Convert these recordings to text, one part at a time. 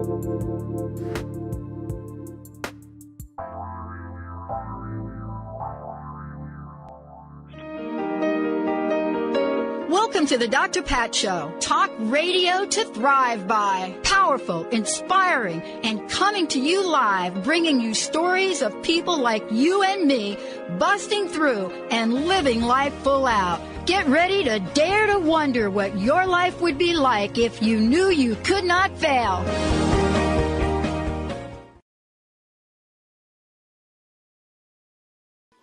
Welcome to the Dr. Pat Show. Talk radio to thrive by. Powerful, inspiring, and coming to you live, bringing you stories of people like you and me, busting through and living life full out. Get ready to dare to wonder what your life would be like if you knew you could not fail.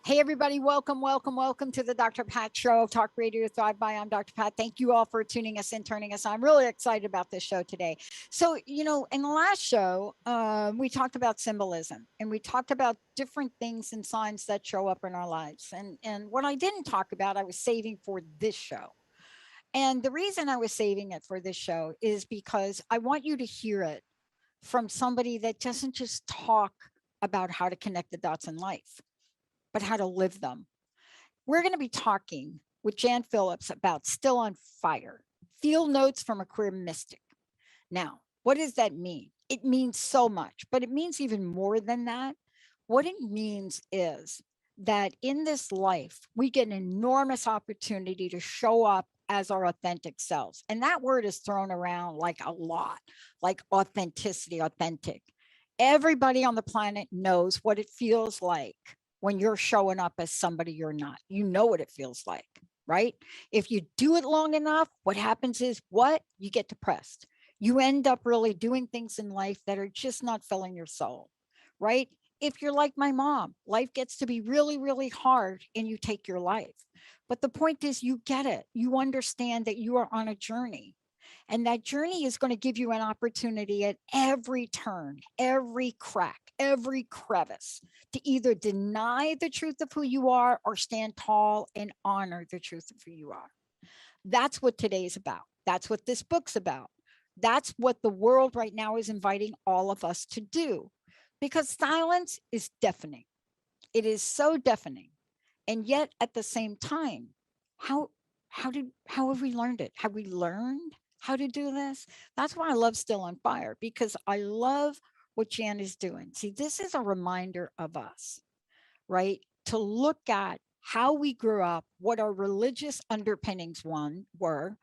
Hey, everybody. Welcome to the Dr. Pat Show, Talk Radio to Thrive By. I'm Dr. Pat. Thank you all for tuning us in, turning us on. I'm really excited about this show today. So, in the last show, we talked about symbolism, and we talked about different things and signs that show up in our lives. And what I didn't talk about, I was saving for this show. And the reason I was saving it for this show is because I want you to hear it from somebody that doesn't just talk about how to connect the dots in life, but how to live them. We're going to be talking with Jan Phillips about Still on Fire, Field Notes from a Queer Mystic. Now, what does that mean? It means so much, but it means even more than that. What it means is that in this life, we get an enormous opportunity to show up as our authentic selves. And that word is thrown around like a lot, like authenticity, authentic. Everybody on the planet knows what it feels like when you're showing up as somebody you're not. You know what it feels like, right? If you do it long enough, what happens is you get depressed. You end up really doing things in life that are just not filling your soul, right? If you're like my mom, life gets to be really, really hard and you take your life. But the point is, you get it. You understand that you are on a journey. And that journey is going to give you an opportunity at every turn, every crack, every crevice to either deny the truth of who you are or stand tall and honor the truth of who you are. That's what today's about. That's what this book's about. That's what the world right now is inviting all of us to do, because silence is deafening. It is so deafening. And yet at the same time, how have we learned it? Have we learned how to do this? That's why I love Still on Fire, because I love what Jan is doing. See, this is a reminder of us, right? To look at how we grew up, what our religious underpinnings were,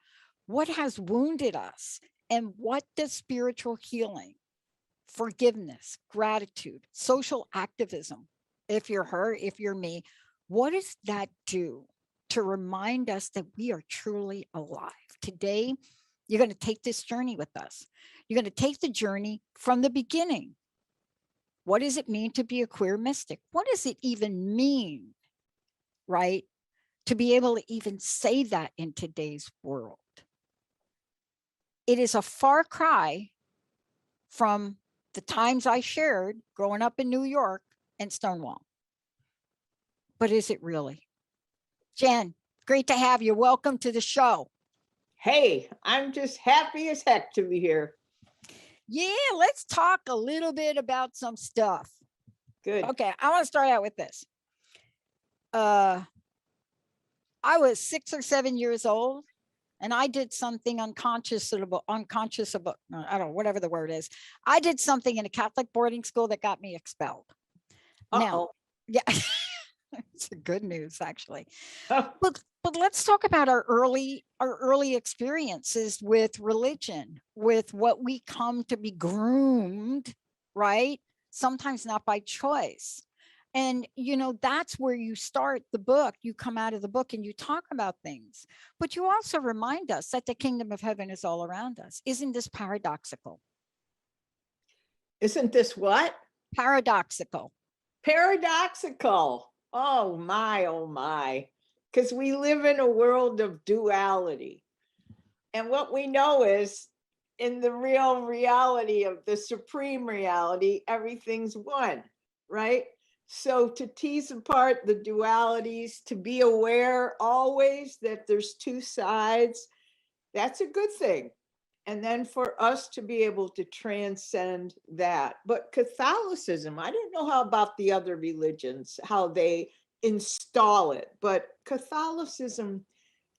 what has wounded us, and what does spiritual healing, forgiveness, gratitude, social activism, if you're her, if you're me, what does that do to remind us that we are truly alive? Today, you're going to take this journey with us. You're going to take the journey from the beginning. What does it mean to be a queer mystic? What does it even mean, right? To be able to even say that in today's world. It is a far cry from the times I shared growing up in New York and Stonewall. But is it really? Jan, great to have you. Welcome to the show. Hey, I'm just happy as heck to be here. Yeah, let's talk a little bit about some stuff. Good. Okay, I want to start out with this. I was 6 or 7 years old, and I did something unconscious about, I don't know, whatever the word is. I did something in a Catholic boarding school that got me expelled. Now, yeah, it's good news, actually. But let's talk about our early experiences with religion, with what we come to be groomed, right? Sometimes not by choice. And, that's where you start the book. You come out of the book and you talk about things, but you also remind us that the kingdom of heaven is all around us. Isn't this paradoxical? Isn't this what? Paradoxical. Paradoxical. Oh my. Because we live in a world of duality. And what we know is, in the real reality of the supreme reality, everything's one, right? So to tease apart the dualities, to be aware always that there's two sides, that's a good thing. And then for us to be able to transcend that. But Catholicism, I don't know how about the other religions, how they install it, but Catholicism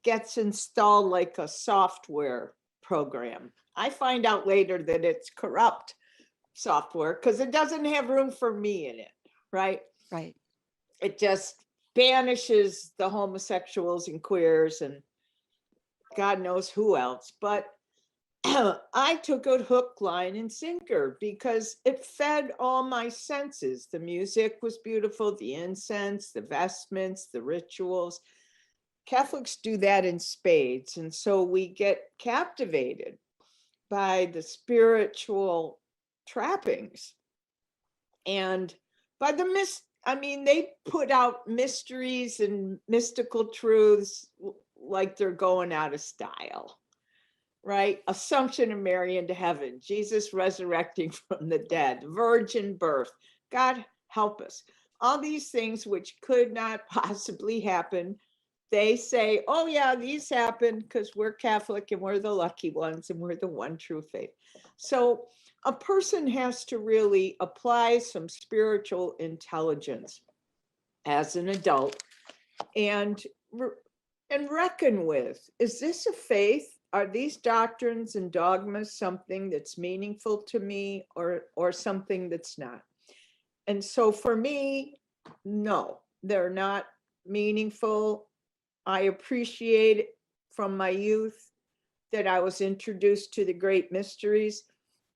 gets installed like a software program. I find out later that it's corrupt, software because it doesn't have room for me in it, right? Right. It just banishes the homosexuals and queers and God knows who else. But I took it hook, line, and sinker because it fed all my senses. The music was beautiful, the incense, the vestments, the rituals. Catholics do that in spades. And so we get captivated by the spiritual trappings and by the they put out mysteries and mystical truths like they're going out of style, right? Assumption of Mary into heaven, Jesus resurrecting from the dead, virgin birth, God help us. All these things which could not possibly happen, they say, oh yeah, these happen because we're Catholic and we're the lucky ones and we're the one true faith. So a person has to really apply some spiritual intelligence as an adult and reckon with, is this a faith? Are these doctrines and dogmas something that's meaningful to me or something that's not? And so for me, no, they're not meaningful. I appreciate from my youth that I was introduced to the great mysteries,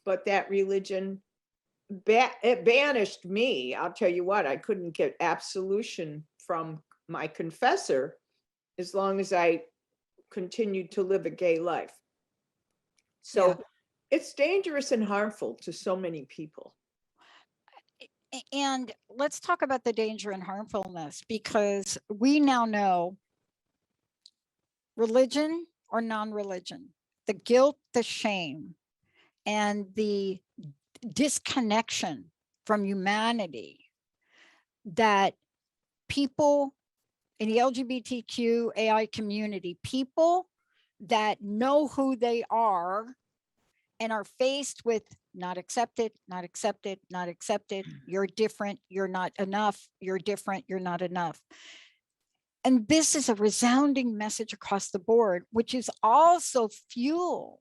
but that religion, it banished me. I'll tell you what, I couldn't get absolution from my confessor as long as I continued to live a gay life. So it's dangerous and harmful to so many people. And let's talk about the danger and harmfulness, because we now know religion or non-religion, the guilt, the shame, and the disconnection from humanity that people in the LGBTQ AI community, people that know who they are and are faced with not accepted, not accepted, not accepted, you're different, you're not enough, you're different, you're not enough. And this is a resounding message across the board, which is also fueled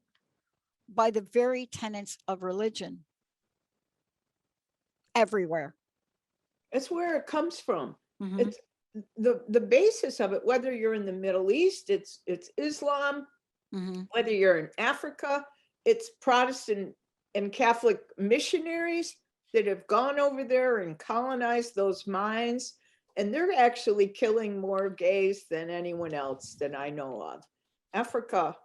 by the very tenets of religion everywhere. It's where it comes from. Mhm. It's the basis of it, whether you're in the Middle East, it's Islam, Mhm. whether you're in Africa, it's Protestant and Catholic missionaries that have gone over there and colonized those minds. And they're actually killing more gays than anyone else that I know of. Africa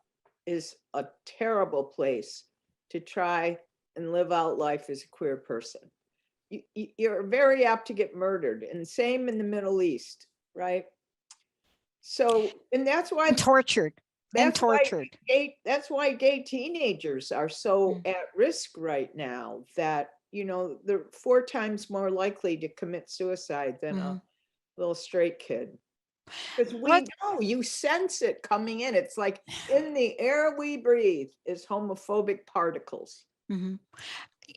is a terrible place to try and live out life as a queer person. You're very apt to get murdered, and same in the Middle East, right? So, and that's why And tortured. that's why gay teenagers are so at risk right now, that they're 4 times more likely to commit suicide than a little straight kid. Because we know, you sense it coming in. It's like in the air we breathe is homophobic particles.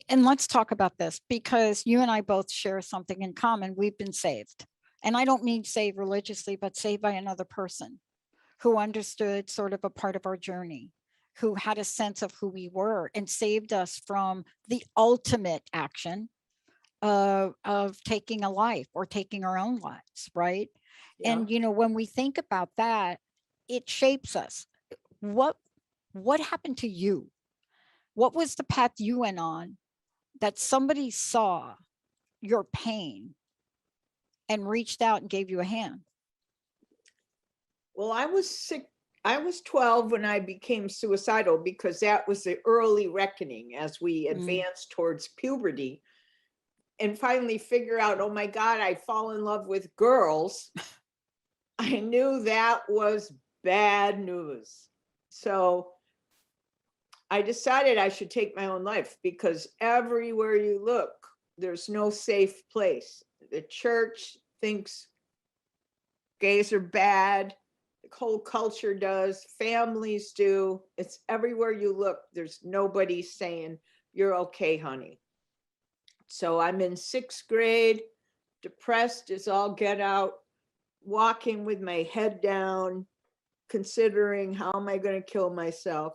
And let's talk about this, because you and I both share something in common. We've been saved. And I don't mean saved religiously, but saved by another person who understood sort of a part of our journey, who had a sense of who we were and saved us from the ultimate action of taking a life or taking our own lives, right? Yeah. And when we think about that, it shapes us. What happened to you? What was the path you went on that somebody saw your pain and reached out and gave you a hand? Well, I was sick. I was 12 when I became suicidal, because that was the early reckoning as we advanced towards puberty and finally figure out, oh my God, I fall in love with girls. I knew that was bad news. So I decided I should take my own life, because everywhere you look, there's no safe place. The church thinks gays are bad. The whole culture does. Families do. It's everywhere you look. There's nobody saying, you're okay, honey. So I'm in 6th grade, depressed as all get out, walking with my head down, considering how am I going to kill myself.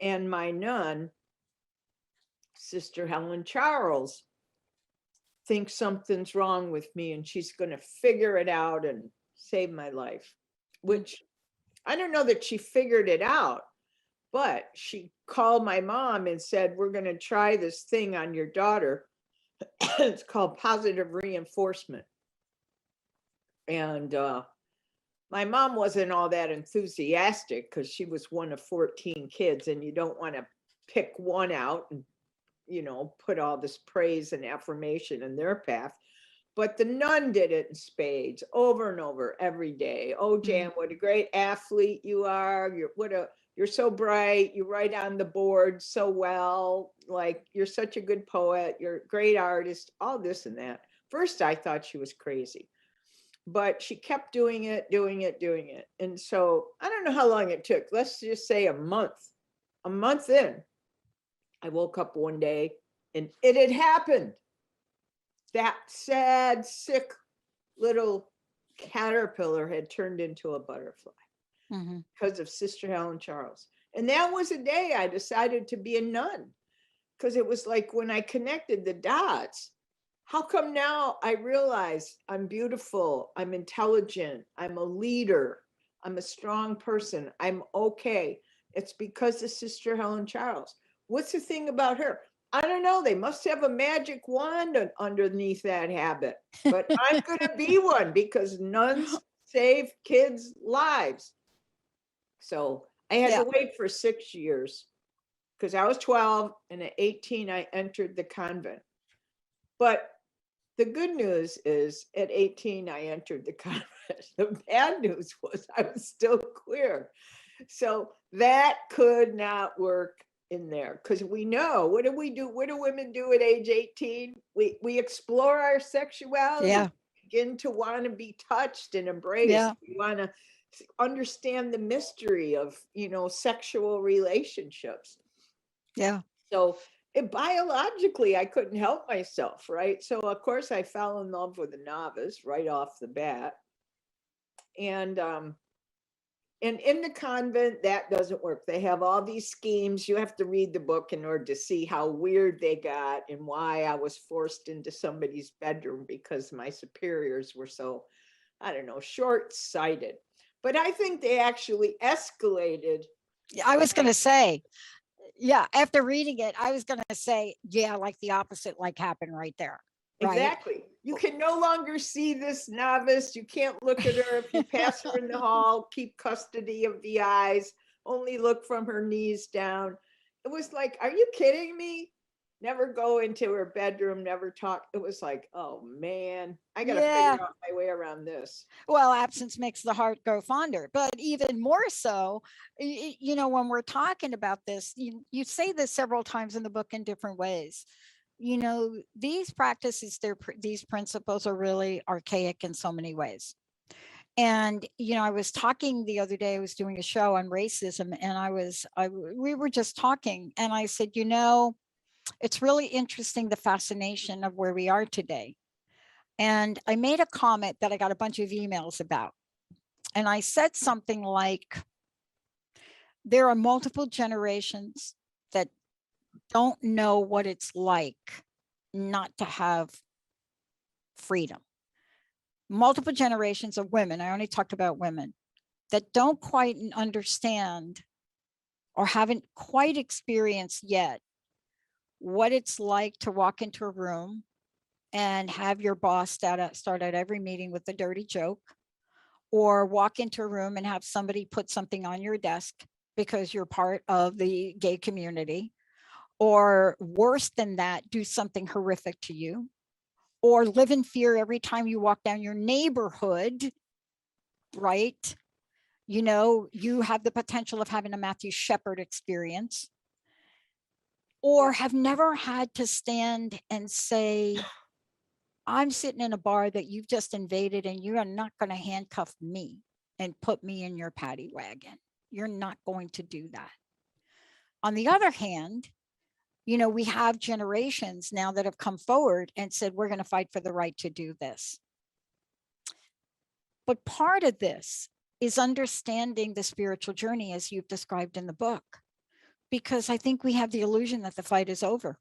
And my nun Sister Helen Charles thinks something's wrong with me and she's going to figure it out and save my life, which I don't know that she figured it out, but she called my mom and said, we're going to try this thing on your daughter. It's called positive reinforcement. And my mom wasn't all that enthusiastic because she was one of 14 kids and you don't want to pick one out and, you know, put all this praise and affirmation in their path. But the nun did it in spades over and over every day. Oh, Jan, what a great athlete you are. You're so bright. You write on the board so well. Like, you're such a good poet. You're a great artist, all this and that. First, I thought she was crazy, but she kept doing it. And so I don't know how long it took. Let's just say a month in, I woke up one day and it had happened. That sad, sick little caterpillar had turned into a butterfly because of Sister Helen Charles. And that was a day I decided to be a nun, because it was like when I connected the dots, how come now I realize I'm beautiful, I'm intelligent, I'm a leader, I'm a strong person, I'm okay. It's because of Sister Helen Charles. What's the thing about her? I don't know. They must have a magic wand underneath that habit, but I'm going to be one because nuns save kids' lives. So I had to wait for 6 years because I was 12 and at 18, I entered the convent. But the good news is at 18, I entered the convent. The bad news was I was still queer. So that could not work in there, because we know, what do we do? What do women do at age 18? We explore our sexuality, begin to want to be touched and embraced. We want to understand the mystery of, you know, sexual relationships. So biologically, I couldn't help myself, right? So of course I fell in love with a novice right off the bat. And in the convent, that doesn't work. They have all these schemes. You have to read the book in order to see how weird they got and why I was forced into somebody's bedroom because my superiors were so, I don't know, short-sighted. But I think they actually escalated. I was going to say, after reading it, I was going to say, like the opposite, like happened right there. Right? Exactly. You can no longer see this novice. You can't look at her. If you pass her in the hall, keep custody of the eyes, only look from her knees down. It was like, are you kidding me? Never go into her bedroom, never talk. It was like, oh man, I got to figure out my way around this. Well, absence makes the heart grow fonder, but even more so, you know, when we're talking about this, you say this several times in the book in different ways. You know, these practices, these principles are really archaic in so many ways. And, you know, I was talking the other day, I was doing a show on racism, and we were just talking, and I said, you know, it's really interesting, the fascination of where we are today. And I made a comment that I got a bunch of emails about. And I said something like, there are multiple generations that don't know what it's like not to have freedom. Multiple generations of women, I only talked about women, that don't quite understand or haven't quite experienced yet what it's like to walk into a room and have your boss start out every meeting with a dirty joke, or walk into a room and have somebody put something on your desk because you're part of the gay community, or worse than that, do something horrific to you, or live in fear every time you walk down your neighborhood, right? You know, you have the potential of having a Matthew Shepard experience, or have never had to stand and say, I'm sitting in a bar that you've just invaded and you are not going to handcuff me and put me in your paddy wagon. You're not going to do that. On the other hand, you know, we have generations now that have come forward and said, we're going to fight for the right to do this. But part of this is understanding the spiritual journey as you've described in the book, because I think we have the illusion that the fight is over.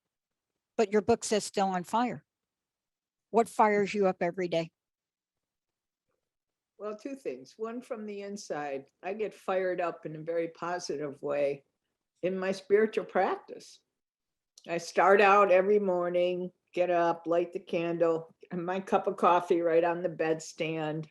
but your book says still on fire. What fires you up every day? Well, two things. One, from the inside, I get fired up in a very positive way in my spiritual practice. I start out every morning, get up, light the candle, and my cup of coffee right on the bedstand.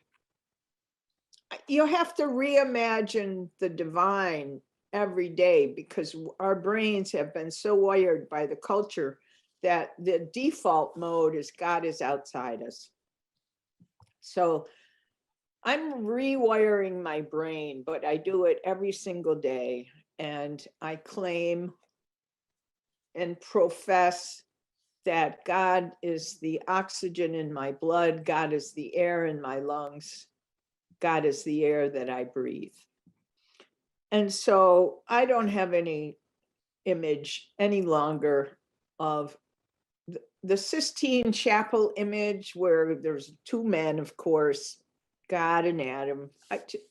You have to reimagine the divine every day, because our brains have been so wired by the culture that the default mode is God is outside us. So I'm rewiring my brain, but I do it every single day. And I claim and profess that God is the oxygen in my blood, God is the air in my lungs, God is the air that I breathe. And so I don't have any image any longer of the Sistine Chapel image where there's two men, of course, God and Adam.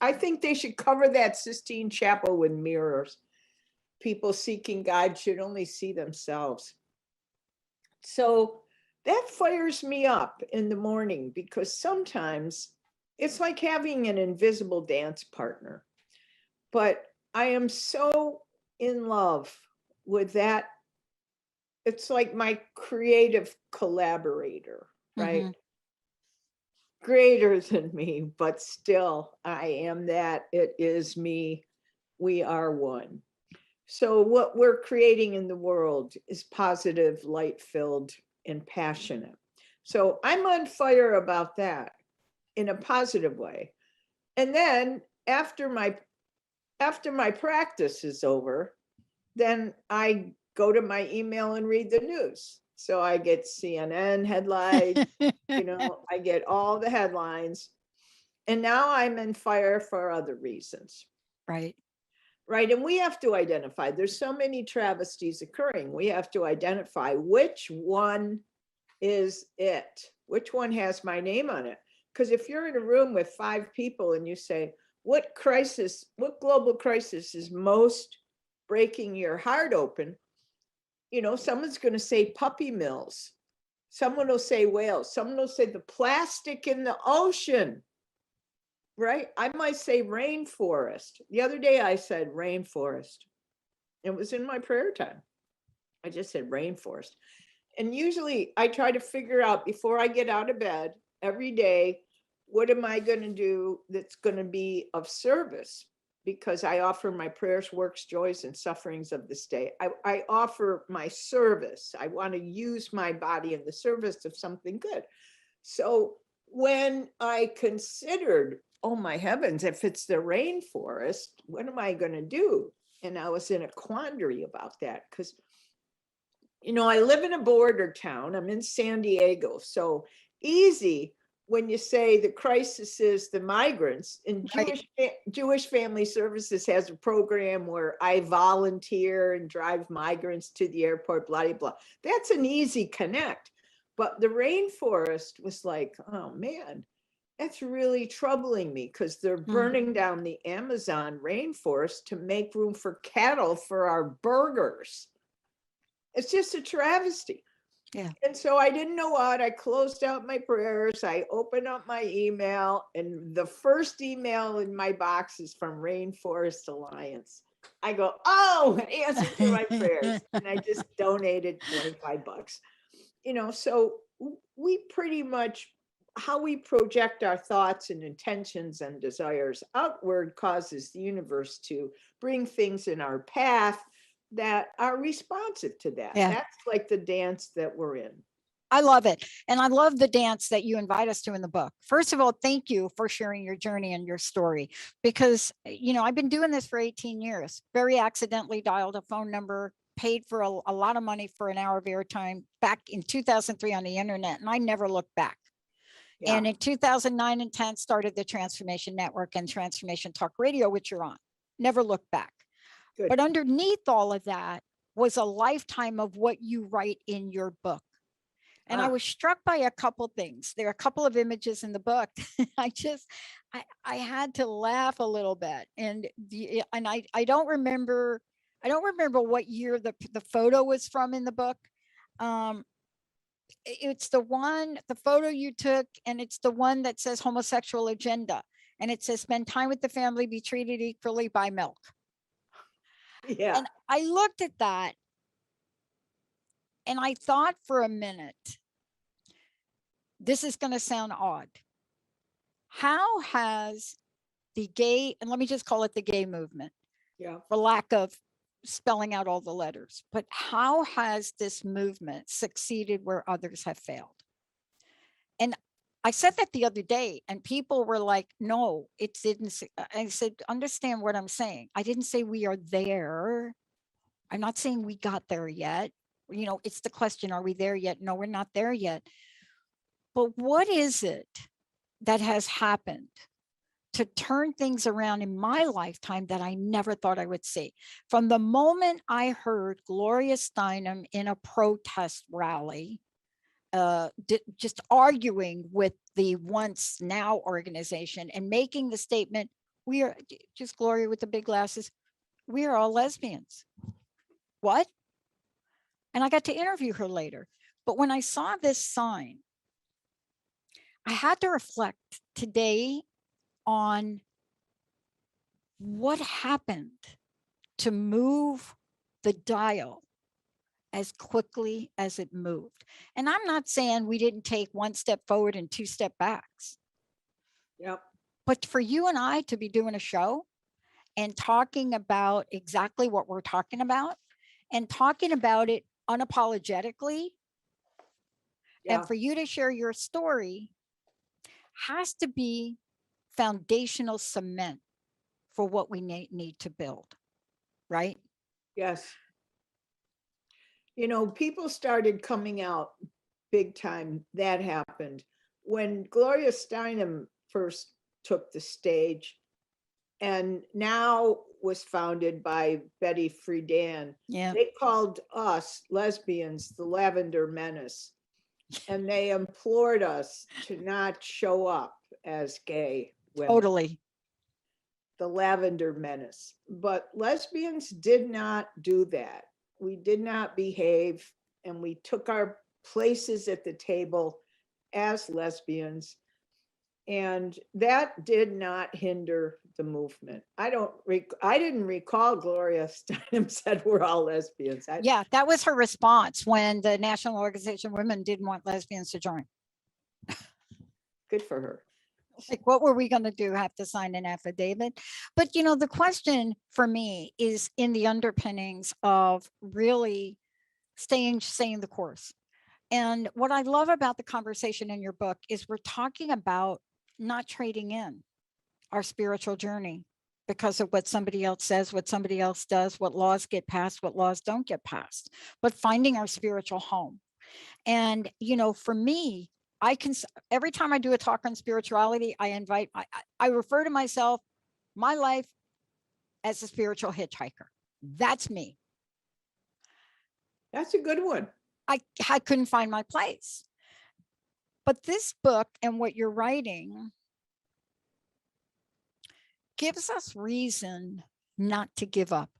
I think they should cover that Sistine Chapel with mirrors. People seeking God should only see themselves. So that fires me up in the morning, because sometimes it's like having an invisible dance partner. But I am so in love with that. It's like my creative collaborator, right? Mm-hmm. Greater than me, but still I am that. It is me. We are one. So what we're creating in the world is positive, light-filled, and passionate. So I'm on fire about that in a positive way. And then after my practice is over, then I go to my email and read the news. So I get CNN headlines, I get all the headlines. And now I'm in fire for other reasons. Right. Right. And we have to identify, there's so many travesties occurring. We have to identify which one is it, which one has my name on it. Because if you're in a room with 5 people and you say, what global crisis is most breaking your heart open? Someone's going to say puppy mills. Someone will say whales. Someone will say the plastic in the ocean, right? I might say rainforest. The other day I said rainforest. It was in my prayer time. I just said rainforest. And usually I try to figure out before I get out of bed every day, what am I going to do that's going to be of service? Because I offer my prayers, works, joys, and sufferings of this day. I offer my service. I want to use my body in the service of something good. So when I considered, oh my heavens, if it's the rainforest, what am I going to do? And I was in a quandary about that because, I live in a border town. I'm in San Diego. So easy when you say the crisis is the migrants, and Right. Jewish Family Services has a program where I volunteer and drive migrants to the airport, blah, blah, blah. That's an easy connect. But the rainforest was like, oh man, that's really troubling me because they're burning down the Amazon rainforest to make room for cattle for our burgers. It's just a travesty. Yeah. And so I didn't know what. I closed out my prayers. I opened up my email, and the first email in my box is from Rainforest Alliance. I go, oh, an answer to my prayers. And I just donated $25. So we pretty much, how we project our thoughts and intentions and desires outward causes the universe to bring things in our path that are responsive to that. Yeah. That's like the dance that we're in. I love it. And I love the dance that you invite us to in the book. First of all, thank you for sharing your journey and your story, because, I've been doing this for 18 years, very accidentally dialed a phone number, paid for a lot of money for an hour of airtime back in 2003 on the internet. And I never looked back. Yeah. And in 2009 and 10 started the Transformation Network and Transformation Talk Radio, which you're on. Never looked back. Good. But underneath all of that was a lifetime of what you write in your book. And I was struck by a couple things. There are a couple of images in the book. I had to laugh a little bit. And I don't remember what year the photo was from in the book. It's the photo you took, and it's the one that says homosexual agenda. And it says, spend time with the family, be treated equally, buy milk. Yeah. And I looked at that and I thought for a minute, this is going to sound odd. How has the gay, and let me just call it the gay movement, Yeah. for lack of spelling out all the letters, but how has this movement succeeded where others have failed? And I said that the other day, and people were like, no, it didn't. I said, understand what I'm saying. I didn't say we are there. I'm not saying we got there yet. You know, it's the question, are we there yet? No, we're not there yet. But what is it that has happened to turn things around in my lifetime that I never thought I would see? From the moment I heard Gloria Steinem in a protest rally, just arguing with the Once Now organization and making the statement, we are, just Gloria with the big glasses, we are all lesbians. What? And I got to interview her later. But when I saw this sign, I had to reflect today on what happened to move the dial as quickly as it moved. And I'm not saying we didn't take one step forward and two step backs. Yep. But for you and I to be doing a show and talking about exactly what we're talking about, and talking about it unapologetically, Yeah. and for you to share your story, has to be foundational cement for what we need to build, right? Yes. You know, people started coming out big time. That happened when Gloria Steinem first took the stage, and now was founded by Betty Friedan. Yeah, They called us lesbians the Lavender Menace, and they implored us to not show up as gay women. totally. The Lavender Menace. But lesbians did not do that. We did not behave, and we took our places at the table as lesbians. And that did not hinder the movement. I didn't recall Gloria Steinem said we're all lesbians. Yeah, that was her response when the National Organization of Women didn't want lesbians to join. Good for her. Like, what were we going to do? Have to sign an affidavit? But, you know, the question for me is in the underpinnings of really staying the course. And what I love about the conversation in your book is we're talking about not trading in our spiritual journey because of what somebody else says, what somebody else does, what laws get passed, what laws don't get passed, but finding our spiritual home. And, you know, for me, I can, every time I do a talk on spirituality, I refer to myself, my life, as a spiritual hitchhiker. That's me. That's a good one. I couldn't find my place. But this book and what you're writing gives us reason not to give up.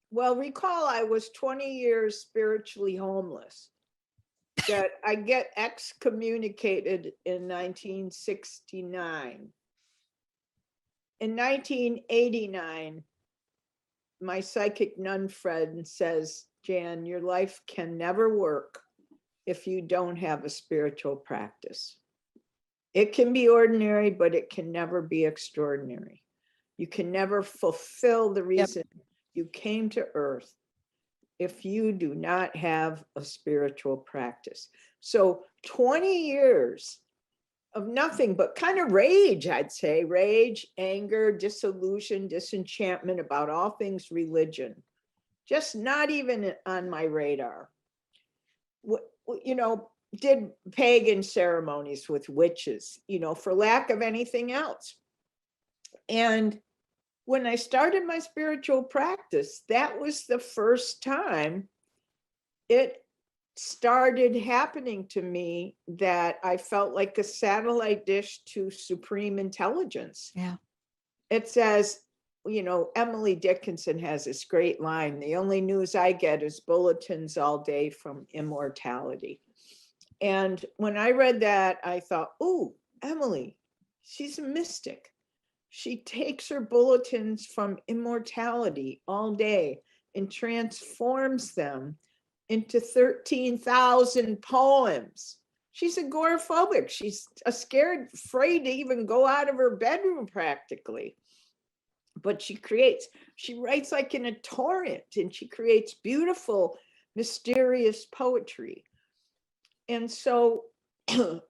Well, recall I was 20 years spiritually homeless. That I get excommunicated in 1969. In 1989, my psychic nun friend says, Jan, your life can never work if you don't have a spiritual practice. It can be ordinary, but it can never be extraordinary. You can never fulfill the reason you came to earth if you do not have a spiritual practice. So 20 years of nothing but kind of rage, I'd say, rage, anger, disillusion, disenchantment about all things religion, just not even on my radar. You know, did pagan ceremonies with witches, you know, for lack of anything else. And when I started my spiritual practice, that was the first time it started happening to me that I felt like a satellite dish to supreme intelligence. Yeah. It says, Emily Dickinson has this great line: the only news I get is bulletins all day from immortality. And when I read that, I thought, oh, Emily, she's a mystic. She takes her bulletins from immortality all day and transforms them into 13,000 poems. She's agoraphobic. She's scared, afraid to even go out of her bedroom practically. But she writes like in a torrent, and she creates beautiful, mysterious poetry. And so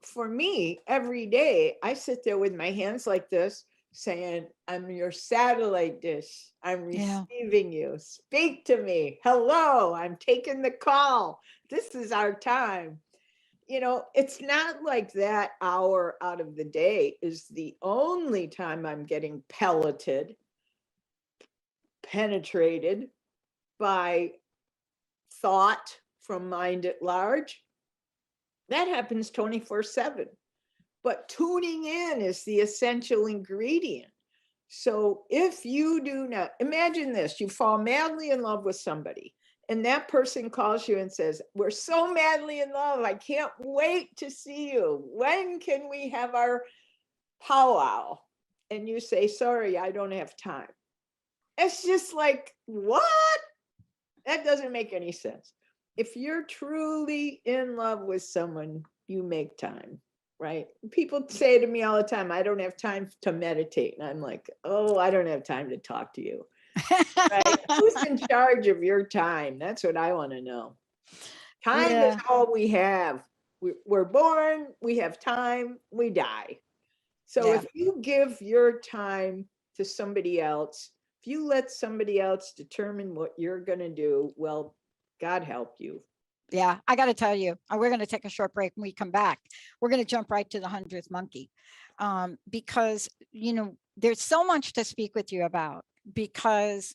for me, every day, I sit there with my hands like this, saying, I'm your satellite dish. I'm receiving you. Speak to me. Hello, I'm taking the call. This is our time. It's not like that hour out of the day is the only time I'm getting pelleted, penetrated by thought from mind at large. That happens 24/7. But tuning in is the essential ingredient. So if you do not, imagine this, you fall madly in love with somebody, and that person calls you and says, we're so madly in love, I can't wait to see you. When can we have our powwow? And you say, sorry, I don't have time. It's just like, what? That doesn't make any sense. If you're truly in love with someone, you make time, right? People say to me all the time, I don't have time to meditate. And I'm like, oh, I don't have time to talk to you. Right? Who's in charge of your time? That's what I want to know. Time is all we have. We're born, we have time, we die. So if you give your time to somebody else, if you let somebody else determine what you're going to do, well, God help you. Yeah, I got to tell you, we're going to take a short break. When we come back, we're going to jump right to the 100th monkey, because, there's so much to speak with you about, because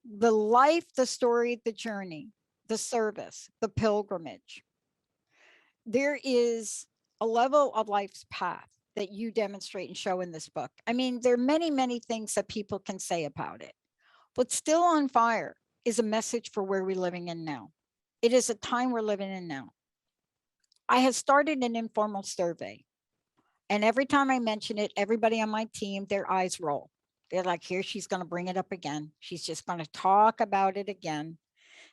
the life, the story, the journey, the service, the pilgrimage, there is a level of life's path that you demonstrate and show in this book. I mean, there are many, many things that people can say about it, but Still on Fire is a message for where we're living in now. It is a time we're living in now. I have started an informal survey, and every time I mention it, everybody on my team, their eyes roll. They're like, here, she's going to bring it up again. She's just going to talk about it again.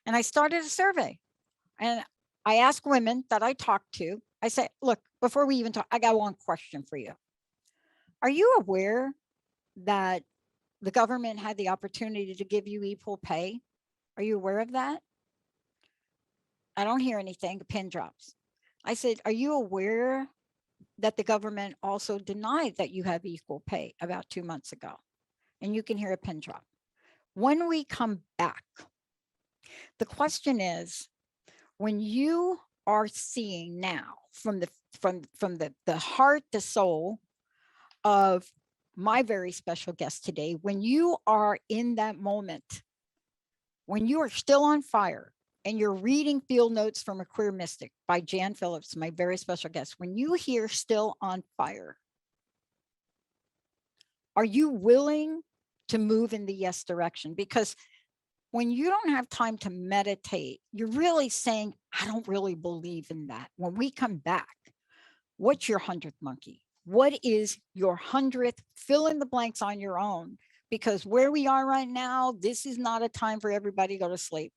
And I started a survey, and I ask women that I talk to, I say, look, before we even talk, I got one question for you. Are you aware that the government had the opportunity to give you equal pay? Are you aware of that? I don't hear anything. A pin drops. I said, are you aware that the government also denied that you have equal pay about 2 months ago? And you can hear a pin drop. When we come back, the question is, when you are seeing now from the heart, the soul of my very special guest today, when you are in that moment, when you are still on fire and you're reading Field Notes from a Queer Mystic by Jan Phillips, my very special guest, when you hear Still on Fire, are you willing to move in the yes direction? Because when you don't have time to meditate, you're really saying, I don't really believe in that. When we come back, what's your 100th monkey? What is your 100th? Fill in the blanks on your own, because where we are right now, this is not a time for everybody to go to sleep.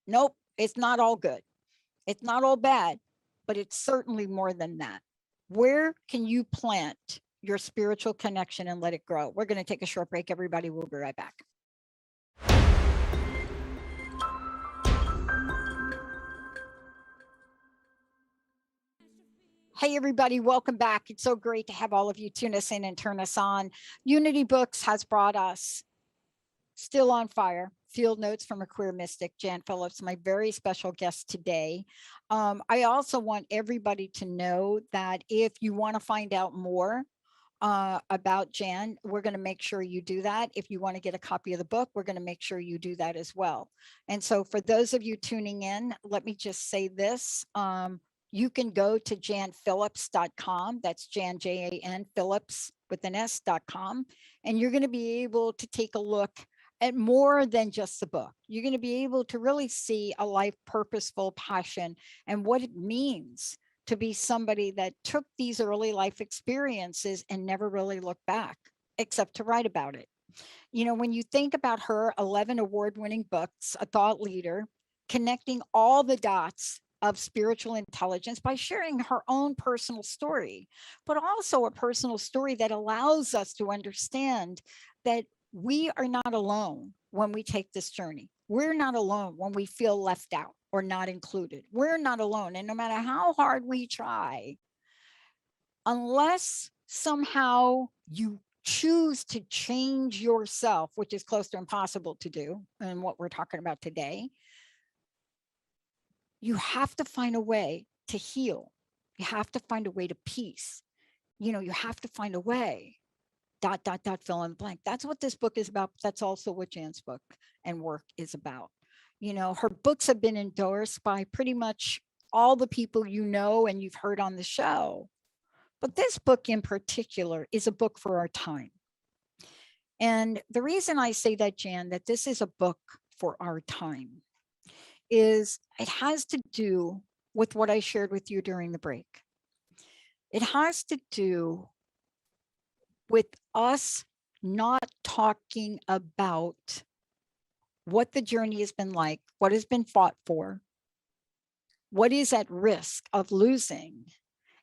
Nope, it's not all good. It's not all bad, but it's certainly more than that. Where can you plant your spiritual connection and let it grow? We're going to take a short break, everybody. We'll be right back. Hey, everybody, welcome back. It's so great to have all of you tune us in and turn us on. Unity Books has brought us Still on Fire, Field Notes from a Queer Mystic, Jan Phillips, my very special guest today. I also want everybody to know that if you want to find out more about Jan, we're going to make sure you do that. If you want to get a copy of the book, we're going to make sure you do that as well. And so for those of you tuning in, let me just say this. you can go to janphillips.com. That's Jan, Jan Phillips with an S.com. And you're going to be able to take a look at more than just the book. You're going to be able to really see a life purposeful passion and what it means to be somebody that took these early life experiences and never really looked back, except to write about it. You know, when you think about her 11 award-winning books, a thought leader, connecting all the dots of spiritual intelligence by sharing her own personal story, but also a personal story that allows us to understand that we are not alone when we take this journey. We're not alone when we feel left out or not included. We're not alone. And no matter how hard we try, unless somehow you choose to change yourself, which is close to impossible to do, and what we're talking about today, you have to find a way to heal. You have to find a way to peace. You know, you have to find a way, dot, dot, dot, fill in the blank. That's what this book is about. That's also what Jan's book and work is about. You know, her books have been endorsed by pretty much all the people you know and you've heard on the show. But this book in particular is a book for our time. And the reason I say that, Jan, that this is a book for our time is it has to do with what I shared with you during the break. It has to do with us not talking about what the journey has been like, what has been fought for, what is at risk of losing,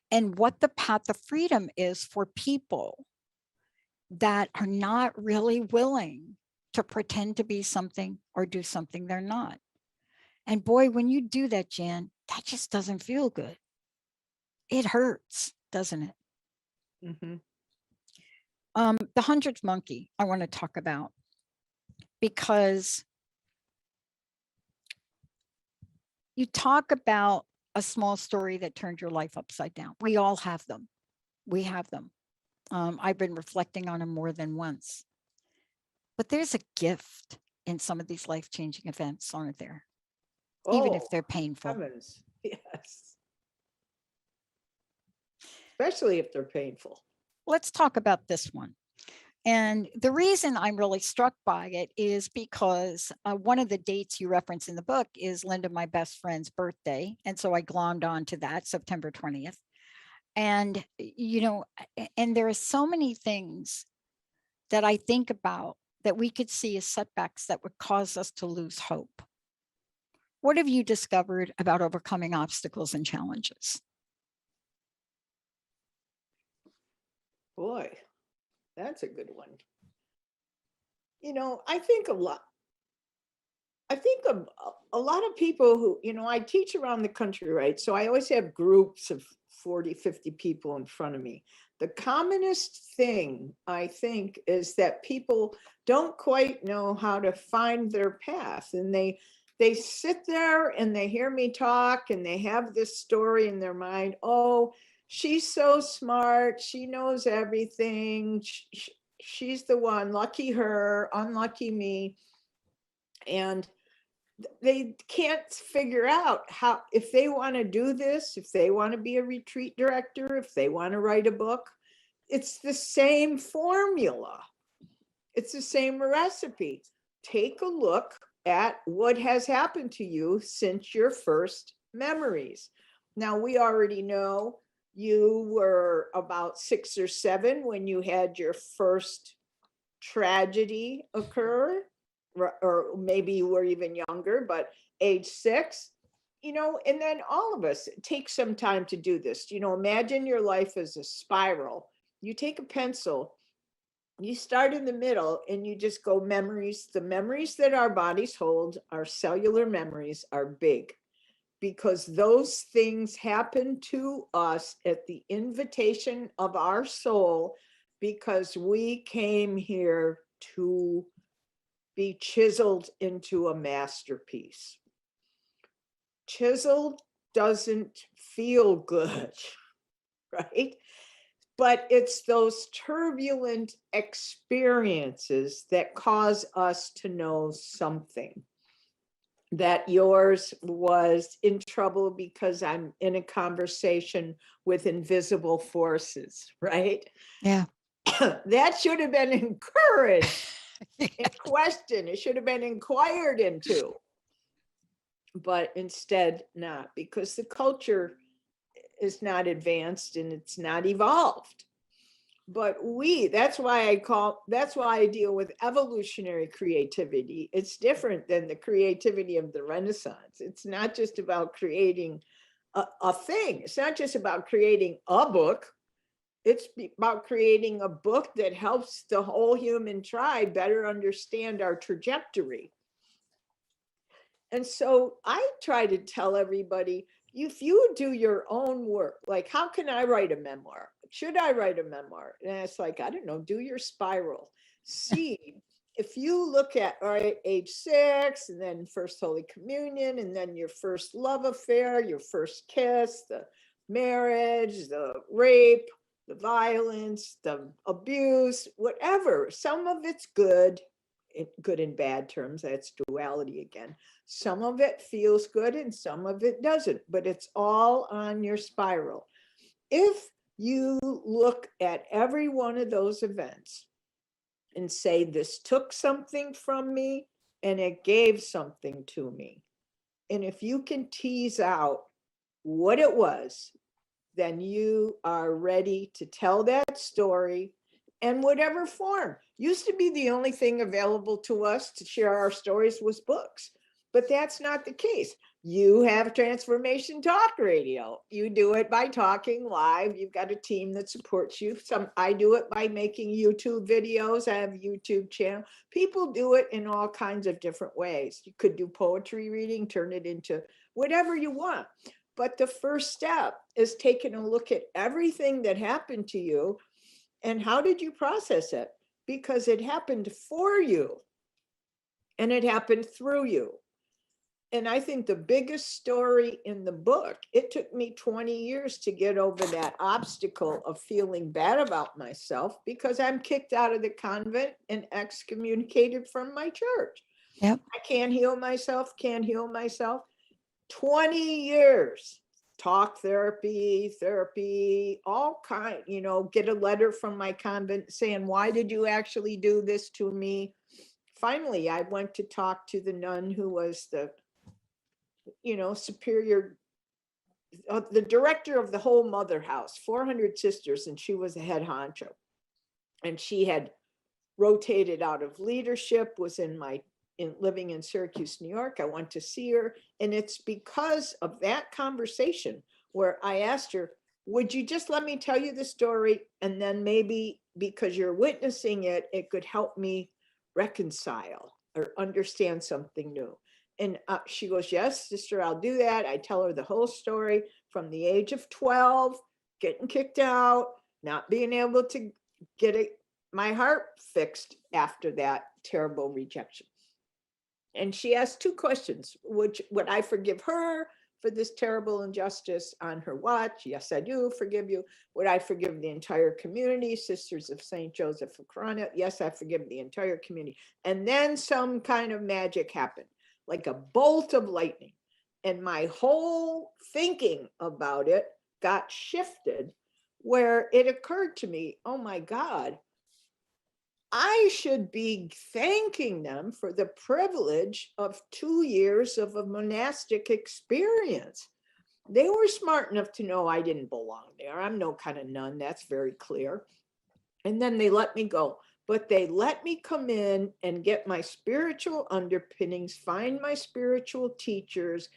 and what the path of freedom is for people that are not really willing to pretend to be something or do something they're not. And boy, when you do that, Jan, that just doesn't feel good. It hurts, doesn't it? Mm-hmm. The 100th monkey I want to talk about, because you talk about a small story that turned your life upside down. We all have them. We have them. I've been reflecting on them more than once. But there's a gift in some of these life-changing events, aren't there? Even if they're painful. Heavens, yes. Especially if they're painful. Let's talk about this one. And the reason I'm really struck by it is because one of the dates you reference in the book is Linda, my best friend's birthday. And so I glommed onto that, September 20th. And, you know, and there are so many things that I think about that we could see as setbacks that would cause us to lose hope. What have you discovered about overcoming obstacles and challenges? Boy, that's a good one. You know, I think a lot of people who, you know, I teach around the country, right? So I always have groups of 40, 50 people in front of me. The commonest thing, I think, is that people don't quite know how to find their path. And they sit there and they hear me talk and they have this story in their mind. Oh, she's so smart. She knows everything. She's the one, lucky her, unlucky me. And they can't figure out how, if they want to do this, if they want to be a retreat director, if they want to write a book, it's the same formula. It's the same recipe. Take a look at what has happened to you since your first memories. Now, we already know you were about 6 or 7 when you had your first tragedy occur, or maybe you were even younger, but age 6, you know, and then all of us take some time to do this. You know, imagine your life as a spiral. You take a pencil, you start in the middle and you just go memories. The memories that our bodies hold, our cellular memories, are big because those things happen to us at the invitation of our soul, because we came here to be chiseled into a masterpiece. Chiseled doesn't feel good, right? But it's those turbulent experiences that cause us to know something. that yours was in trouble because I'm in a conversation with invisible forces, right? Yeah. That should have been encouraged and questioned. It should have been inquired into. But instead, not, because the culture is not advanced and it's not evolved. But that's why I deal with evolutionary creativity. It's different than the creativity of the Renaissance. It's not just about creating a thing. It's not just about creating a book. It's about creating a book that helps the whole human tribe better understand our trajectory. And so I try to tell everybody, if you do your own work, like, how can I write a memoir? Should I write a memoir? And it's like, I don't know, do your spiral. See, if you look at, all right, age 6, and then first Holy Communion, and then your first love affair, your first kiss, the marriage, the rape, the violence, the abuse, whatever. Some of it's good, in good and bad terms. That's duality again. Some of it feels good and some of it doesn't, but it's all on your spiral. If you look at every one of those events and say, this took something from me and it gave something to me, and if you can tease out what it was, then you are ready to tell that story in whatever form. Used to be the only thing available to us to share our stories was books, but that's not the case. You have Transformation Talk Radio. You do it by talking live. You've got a team that supports you. I do it by making YouTube videos. I have a YouTube channel. People do it in all kinds of different ways. You could do poetry reading, turn it into whatever you want. But the first step is taking a look at everything that happened to you and how did you process it? Because it happened for you and it happened through you. And I think the biggest story in the book, it took me 20 years to get over that obstacle of feeling bad about myself because I'm kicked out of the convent and excommunicated from my church. Yep. I can't heal myself. 20 years, talk therapy, all kind, get a letter from my convent saying, why did you actually do this to me? Finally, I went to talk to the nun who was the, superior, the director of the whole mother house, 400 sisters, and she was a head honcho. And she had rotated out of leadership, was living in Syracuse, New York. I went to see her. And it's because of that conversation where I asked her, would you just let me tell you the story? And then maybe because you're witnessing it, it could help me reconcile or understand something new. And she goes, yes, sister, I'll do that. I tell her the whole story from the age of 12, getting kicked out, not being able to get my heart fixed after that terrible rejection. And she asked 2 questions. Would I forgive her for this terrible injustice on her watch? Yes, I do forgive you. Would I forgive the entire community, Sisters of St. Joseph of Corona? Yes, I forgive the entire community. And then some kind of magic happened, like a bolt of lightning. And my whole thinking about it got shifted, where it occurred to me, oh my God, I should be thanking them for the privilege of 2 years of a monastic experience. They were smart enough to know I didn't belong there. I'm no kind of nun, that's very clear. And then they let me go. But they let me come in and get my spiritual underpinnings, find my spiritual teachers,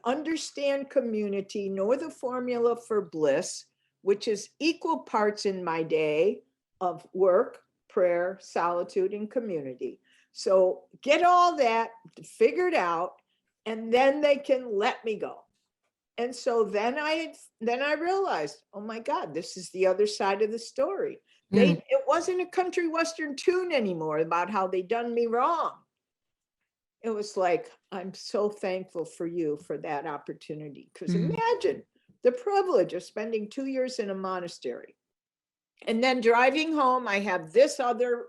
understand community, know the formula for bliss, which is equal parts in my day of work, prayer, solitude, and community. So get all that figured out, and then they can let me go. And so then I realized, oh my God, this is the other side of the story. It wasn't a country western tune anymore about how they done me wrong. It was like, I'm so thankful for you for that opportunity. Because imagine the privilege of spending 2 years in a monastery. And then driving home, I have this other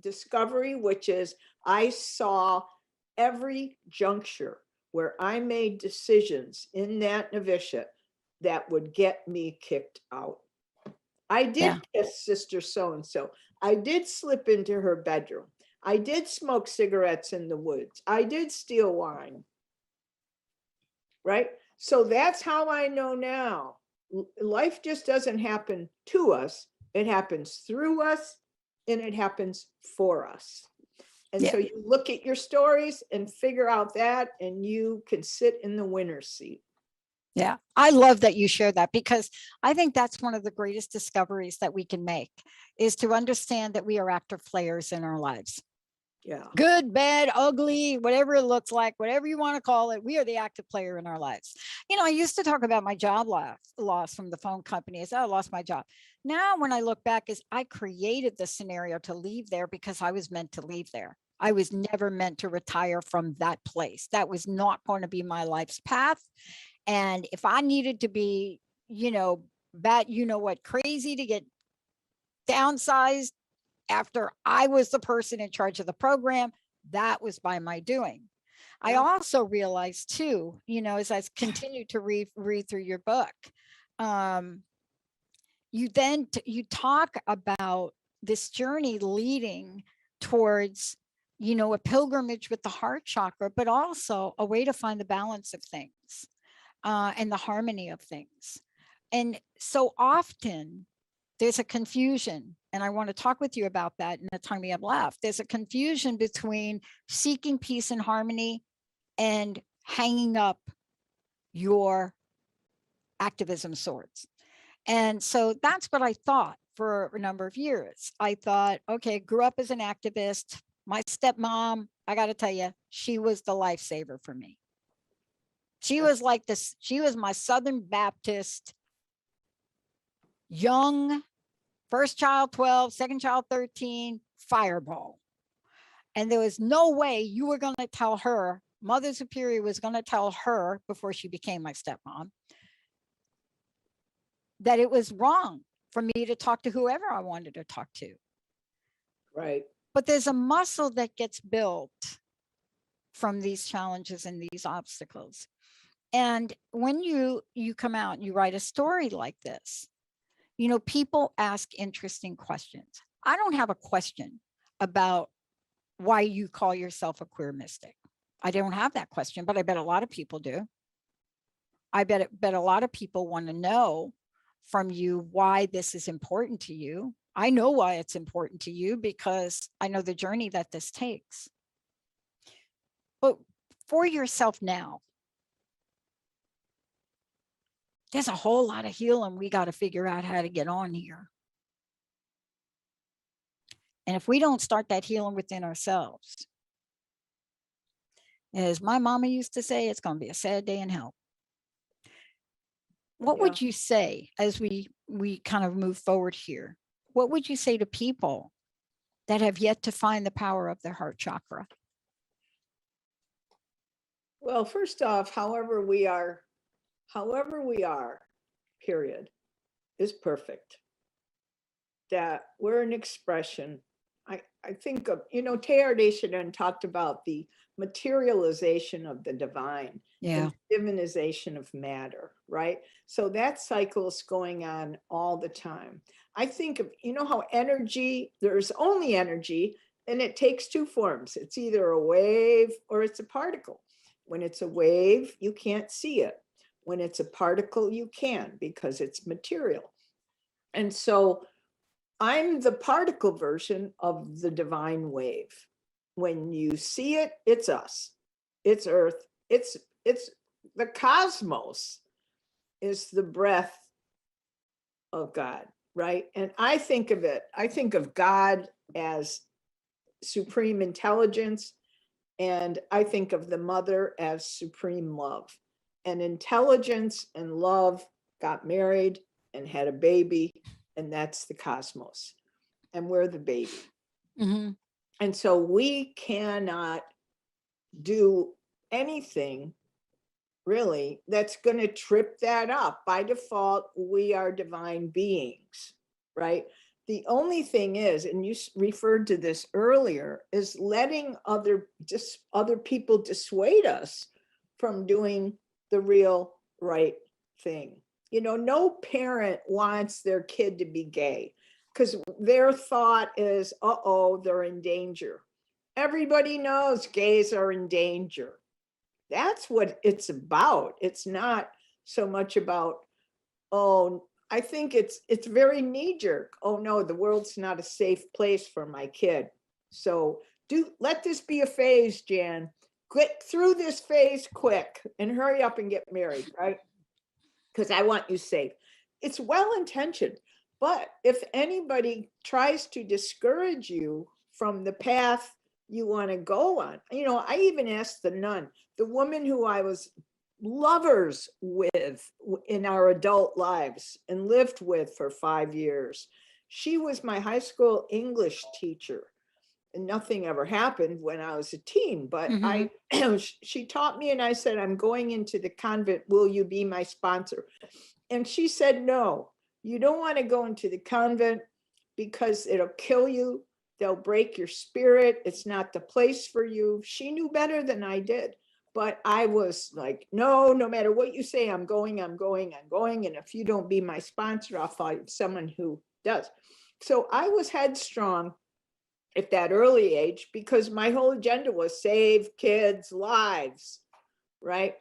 discovery, which is I saw every juncture where I made decisions in that novitiate that would get me kicked out. I did kiss Sister so-and-so. I did slip into her bedroom. I did smoke cigarettes in the woods. I did steal wine. Right? So that's how I know now. Life just doesn't happen to us. It happens through us, and it happens for us. And so you look at your stories and figure out that, and you can sit in the winner's seat. Yeah, I love that you share that, because I think that's one of the greatest discoveries that we can make, is to understand that we are active players in our lives. Yeah. Good, bad, ugly, whatever it looks like, whatever you want to call it, we are the active player in our lives. You know, I used to talk about my job loss from the phone company as I lost my job. Now, when I look back, is I created the scenario to leave there because I was meant to leave there. I was never meant to retire from that place. That was not going to be my life's path. And if I needed to be, crazy to get downsized after I was the person in charge of the program, that was by my doing. I also realized too, as I continued to read through your book, you talk about this journey leading towards, a pilgrimage with the heart chakra, but also a way to find the balance of things. And the harmony of things. And so often there's a confusion, and I want to talk with you about that in the time we have left. There's a confusion between seeking peace and harmony and hanging up your activism swords. And so that's what I thought for a number of years. I thought, okay, grew up as an activist. My stepmom, I got to tell you, she was the lifesaver for me. She was like this. She was my Southern Baptist, young, first child 12, second child 13, fireball. And there was no way you were going to tell her, Mother Superior was going to tell her before she became my stepmom, that it was wrong for me to talk to whoever I wanted to talk to. Right. But there's a muscle that gets built from these challenges and these obstacles. And when you come out and you write a story like this, people ask interesting questions. I don't have a question about why you call yourself a queer mystic. I don't have that question, but I bet a lot of people do. I bet a lot of people want to know from you why this is important to you. I know why it's important to you because I know the journey that this takes. But for yourself now, there's a whole lot of healing we got to figure out how to get on here. And if we don't start that healing within ourselves, as my mama used to say, it's going to be a sad day in hell. What would you say as we kind of move forward here? What would you say to people that have yet to find the power of their heart chakra? Well, first off, however we are, period, is perfect. That we're an expression. I think of, Teilhard de Chardin talked about the materialization of the divine and divinization of matter, right? So that cycle is going on all the time. I think of, how energy, there's only energy, and it takes two forms. It's either a wave or it's a particle. When it's a wave, you can't see it. When it's a particle, you can, because it's material. And so I'm the particle version of the divine wave. When you see it, it's us, it's Earth, it's the cosmos is the breath of God, right? And I think of God as supreme intelligence, and I think of the mother as supreme love. And intelligence and love got married and had a baby, and that's the cosmos. And we're the baby. Mm-hmm. And so we cannot do anything really that's going to trip that up. By default, we are divine beings, right? The only thing is, and you referred to this earlier, is letting other people dissuade us from doing the real right thing. You know, no parent wants their kid to be gay because their thought is, uh-oh, they're in danger. Everybody knows gays are in danger. That's what it's about. It's not so much about, oh, I think it's very knee jerk. Oh no, the world's not a safe place for my kid. So let this be a phase, Jan. Get through this phase quick and hurry up and get married, right? Because I want you safe. It's well intentioned, but if anybody tries to discourage you from the path you want to go on, you know, I even asked the nun, the woman who I was lovers with in our adult lives and lived with for 5 years. She was my high school English teacher. And nothing ever happened when I was a teen, but she taught me, and I said, I'm going into the convent. Will you be my sponsor? And she said, no, you don't want to go into the convent because it'll kill you. They'll break your spirit. It's not the place for you. She knew better than I did. But I was like, no matter what you say, I'm going. And if you don't be my sponsor, I'll find someone who does. So I was headstrong at that early age because my whole agenda was save kids' lives, right?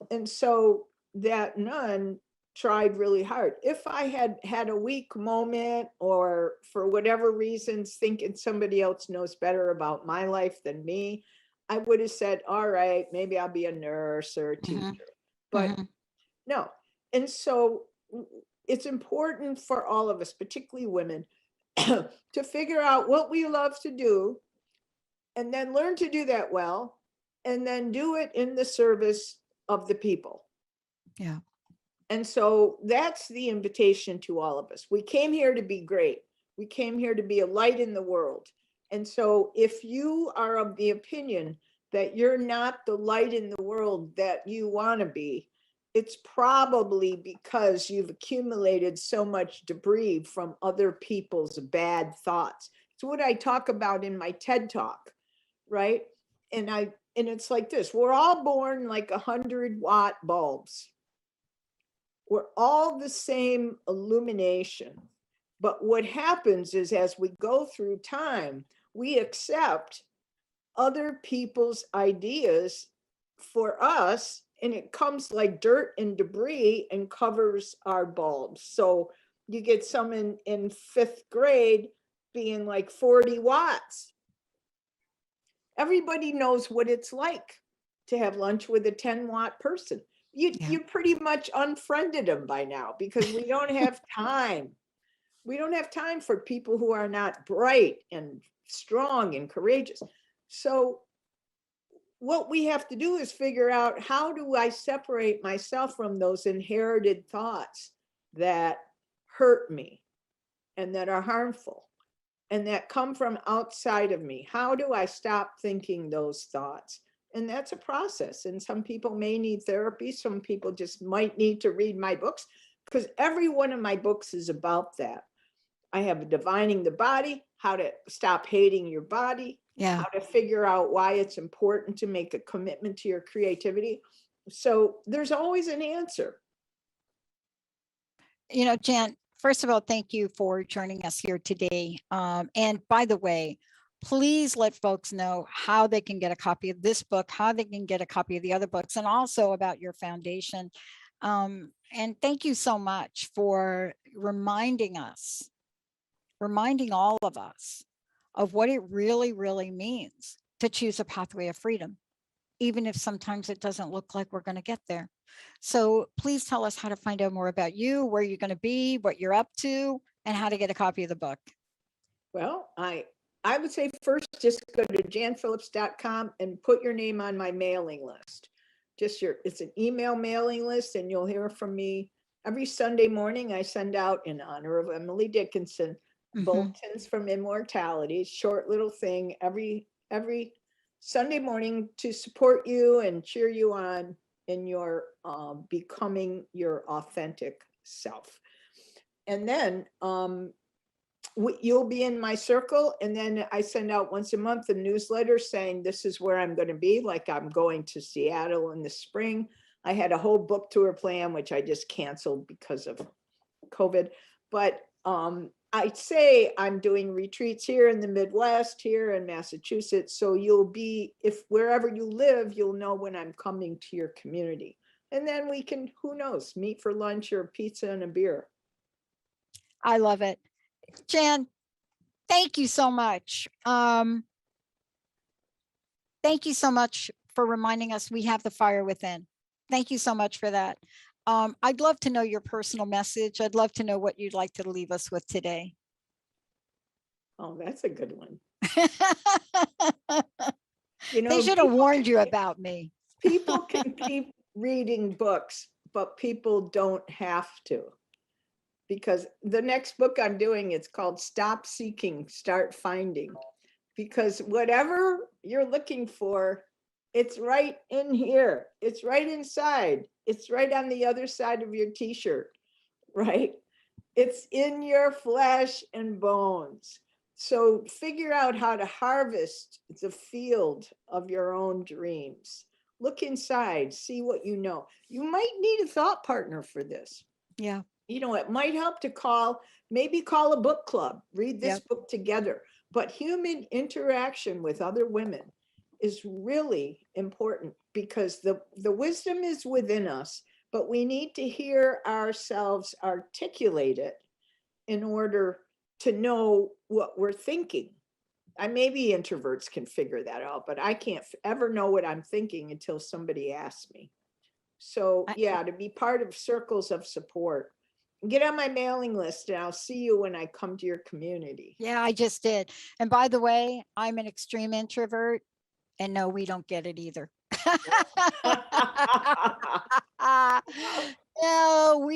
And so that nun tried really hard. If I had had a weak moment or for whatever reasons thinking somebody else knows better about my life than me, I would have said, all right, maybe I'll be a nurse or a teacher. But no. And so it's important for all of us, particularly women, to figure out what we love to do and then learn to do that well and then do it in the service of the people. Yeah. And so that's the invitation to all of us. We came here to be great. We came here to be a light in the world. And so if you are of the opinion that you're not the light in the world that you want to be, it's probably because you've accumulated so much debris from other people's bad thoughts. It's what I talk about in my TED Talk, right? And it's like this, we're all born like 100-watt bulbs. We're all the same illumination. But what happens is as we go through time, we accept other people's ideas for us, and it comes like dirt and debris and covers our bulbs. So you get some in fifth grade being like 40 watts. Everybody knows what it's like to have lunch with a 10-watt person. You pretty much unfriended them by now because we don't have time. We don't have time for people who are not bright and strong and courageous. So what we have to do is figure out, how do I separate myself from those inherited thoughts that hurt me and that are harmful and that come from outside of me? How do I stop thinking those thoughts? And that's a process. And some people may need therapy. Some people just might need to read my books, because every one of my books is about that. I have Divining the Body, how to stop hating your body, how to figure out why it's important to make a commitment to your creativity. So there's always an answer. You know, Jan, first of all, thank you for joining us here today. And by the way, please let folks know how they can get a copy of this book, how they can get a copy of the other books, and also about your foundation. And thank you so much for reminding all of us of what it really, really means to choose a pathway of freedom, even if sometimes it doesn't look like we're going to get there. So please tell us how to find out more about you, where you're going to be, what you're up to, and how to get a copy of the book. Well, I would say first, just go to janphillips.com and put your name on my mailing list. It's an email mailing list, and you'll hear from me every Sunday morning. I send out, in honor of Emily Dickinson, bulletins from Immortality, short little thing every Sunday morning to support you and cheer you on in your becoming your authentic self. And then you'll be in my circle, and then I send out once a month a newsletter saying this is where I'm going to be. Like I'm going to Seattle in the spring. I had a whole book tour plan, which I just canceled because of COVID. But I'd say I'm doing retreats here in the Midwest, here in Massachusetts. So you'll be, if wherever you live, you'll know when I'm coming to your community. And then we can, who knows, meet for lunch or pizza and a beer. I love it. Jan, thank you so much. Thank you so much for reminding us we have the fire within. Thank you so much for that. I'd love to know your personal message. I'd love to know what you'd like to leave us with today. Oh, that's a good one. They should have warned you about me. People can keep reading books, but people don't have to. Because the next book I'm doing, it's called Stop Seeking, Start Finding. Because whatever you're looking for, it's right in here. It's right inside. It's right on the other side of your t-shirt, right? It's in your flesh and bones. So figure out how to harvest the field of your own dreams. Look inside, see what you know. You might need a thought partner for this. Yeah. You know, it might help to maybe call a book club, read this book together. But human interaction with other women is really important because the wisdom is within us, but we need to hear ourselves articulate it in order to know what we're thinking. Maybe introverts can figure that out, but I can't ever know what I'm thinking until somebody asks me. So yeah, to be part of circles of support. Get on my mailing list and I'll see you when I come to your community. Yeah, I just did. And by the way, I'm an extreme introvert, and no, we don't get it either. No,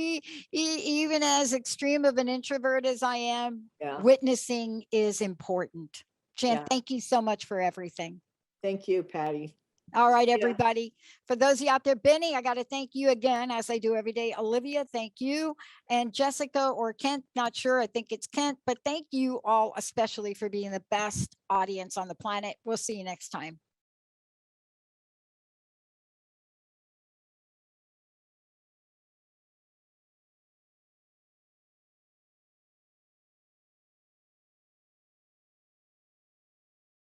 even as extreme of an introvert as I am, witnessing is important. Jan, thank you so much for everything. Thank you, Patty. All right, everybody. For those of you out there, Benny, I got to thank you again, as I do every day. Olivia, thank you. And Jessica or Kent, not sure. I think it's Kent, but thank you all especially for being the best audience on the planet. We'll see you next time.